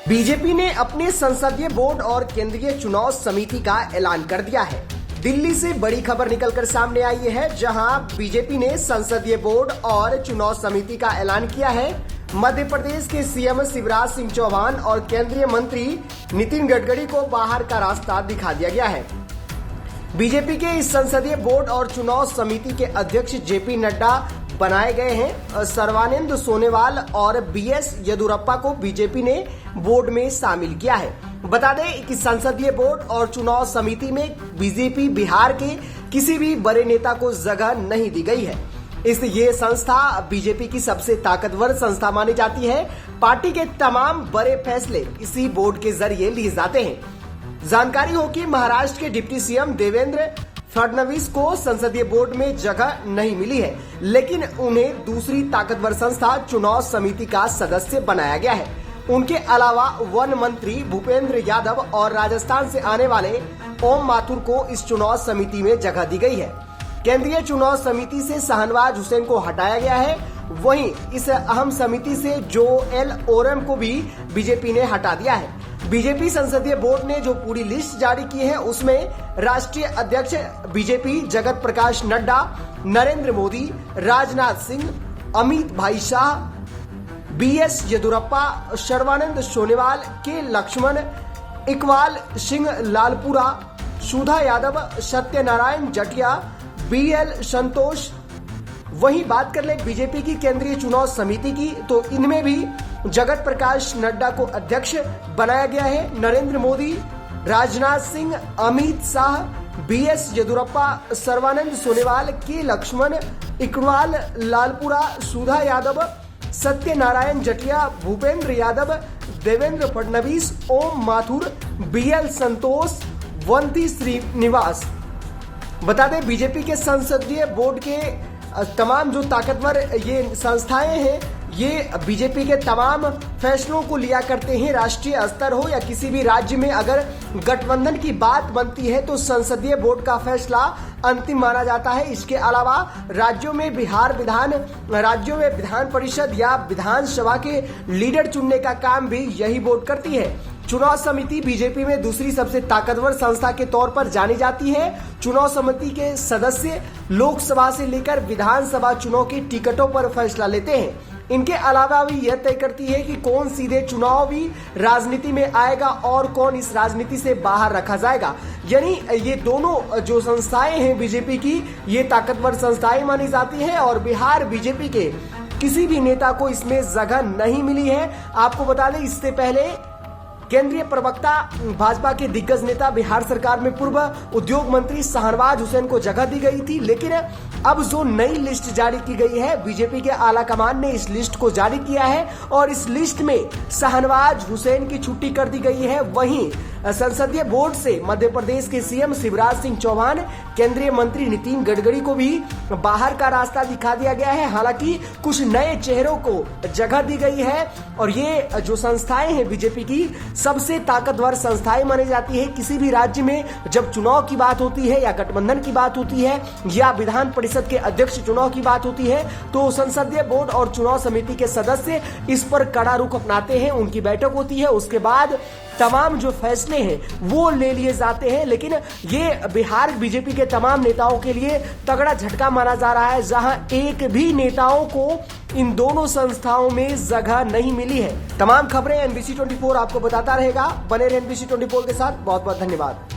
BJP ने अपने संसदीय बोर्ड और केंद्रीय चुनाव समिति का ऐलान कर दिया है। दिल्ली से बड़ी खबर निकलकर सामने आई है, जहां बीजेपी ने संसदीय बोर्ड और चुनाव समिति का ऐलान किया है। मध्य प्रदेश के सीएम शिवराज सिंह चौहान और केंद्रीय मंत्री नितिन गडकरी को बाहर का रास्ता दिखा दिया गया है। बीजेपी के इस संसदीय बोर्ड और चुनाव समिति के अध्यक्ष जेपी नड्डा बनाए गए हैं। सर्बानंद सोनोवाल और बीएस येदियुरप्पा को बीजेपी ने बोर्ड में शामिल किया है। बता दें कि संसदीय बोर्ड और चुनाव समिति में बीजेपी बिहार के किसी भी बड़े नेता को जगह नहीं दी गई है। ये संस्था बीजेपी की सबसे ताकतवर संस्था मानी जाती है। पार्टी के तमाम बड़े फैसले इसी बोर्ड के जरिए लिए जाते हैं। जानकारी हो कि महाराष्ट्र के डिप्टी सीएम देवेंद्र फडणवीस को संसदीय बोर्ड में जगह नहीं मिली है, लेकिन उन्हें दूसरी ताकतवर संस्था चुनाव समिति का सदस्य बनाया गया है। उनके अलावा वन मंत्री भूपेंद्र यादव और राजस्थान से आने वाले ओम माथुर को इस चुनाव समिति में जगह दी गई है। केंद्रीय चुनाव समिति से शाहनवाज हुसैन को हटाया गया है। वहीं इस अहम समिति से जोएल ओरम को भी बीजेपी ने हटा दिया है। बीजेपी संसदीय बोर्ड ने जो पूरी लिस्ट जारी की है, उसमें राष्ट्रीय अध्यक्ष बीजेपी जगत प्रकाश नड्डा, नरेंद्र मोदी, राजनाथ सिंह, अमित भाई शाह, बीएस येदियुरप्पा, सर्बानंद सोनोवाल, के लक्ष्मण, इकबाल सिंह लालपुरा, सुधा यादव, सत्यनारायण जटिया, बीएल संतोष। वहीं बात कर ले बीजेपी की केंद्रीय चुनाव समिति की, तो इनमें भी जगत प्रकाश नड्डा को अध्यक्ष बनाया गया है। नरेंद्र मोदी, राजनाथ सिंह, अमित शाह, बीएस येदियुरप्पा, सर्बानंद सोनोवाल, के लक्ष्मण, इकबाल लालपुरा, सुधा यादव, सत्यनारायण जटिया, भूपेंद्र यादव, देवेंद्र फडणवीस, ओम माथुर, बीएल संतोष, वंती श्रीनिवास। बता दें बीजेपी के संसदीय बोर्ड के तमाम जो ताकतवर ये संस्थाएं हैं, ये बीजेपी के तमाम फैसलों को लिया करते हैं। राष्ट्रीय स्तर हो या किसी भी राज्य में अगर गठबंधन की बात बनती है तो संसदीय बोर्ड का फैसला अंतिम माना जाता है। इसके अलावा राज्यों में विधान परिषद या विधानसभा के लीडर चुनने का काम भी यही बोर्ड करती है। चुनाव समिति बीजेपी में दूसरी सबसे ताकतवर संस्था के तौर पर जानी जाती है। चुनाव समिति के सदस्य लोकसभा से लेकर विधानसभा चुनाव की टिकटों पर फैसला लेते हैं। इनके अलावा भी यह तय करती है कि कौन सीधे चुनावी राजनीति में आएगा और कौन इस राजनीति से बाहर रखा जाएगा। यानी ये दोनों जो संस्थाएं हैं बीजेपी की, ये ताकतवर संस्थाएं मानी जाती हैं और बिहार बीजेपी के किसी भी नेता को इसमें जगह नहीं मिली है। आपको बता दें, इससे पहले केंद्रीय प्रवक्ता भाजपा के दिग्गज नेता बिहार सरकार में पूर्व उद्योग मंत्री शाहनवाज हुसैन को जगह दी गई थी, लेकिन अब जो नई लिस्ट जारी की गई है, बीजेपी के आला कमान ने इस लिस्ट को जारी किया है और इस लिस्ट में शाहनवाज हुसैन की छुट्टी कर दी गई है। वहीं संसदीय बोर्ड से मध्य प्रदेश के सीएम शिवराज सिंह चौहान, केंद्रीय मंत्री नितिन गडकरी को भी बाहर का रास्ता दिखा दिया गया है। हालांकि कुछ नए चेहरों को जगह दी गई है और ये जो संस्थाएं हैं बीजेपी की सबसे ताकतवर संस्थाएं मानी जाती है। किसी भी राज्य में जब चुनाव की बात होती है या गठबंधन की बात होती है या विधान परिषद के अध्यक्ष चुनाव की बात होती है, तो संसदीय बोर्ड और चुनाव समिति के सदस्य इस पर कड़ा रुख अपनाते हैं। उनकी बैठक होती है, उसके बाद तमाम जो फैसले हैं वो ले लिए जाते हैं। लेकिन ये बिहार बीजेपी के तमाम नेताओं के लिए तगड़ा झटका माना जा रहा है, जहां एक भी नेताओं को इन दोनों संस्थाओं में जगह नहीं मिली है। तमाम खबरें NBC 24 आपको बताता रहेगा। बने रहे NBC 24 के साथ। बहुत बहुत धन्यवाद।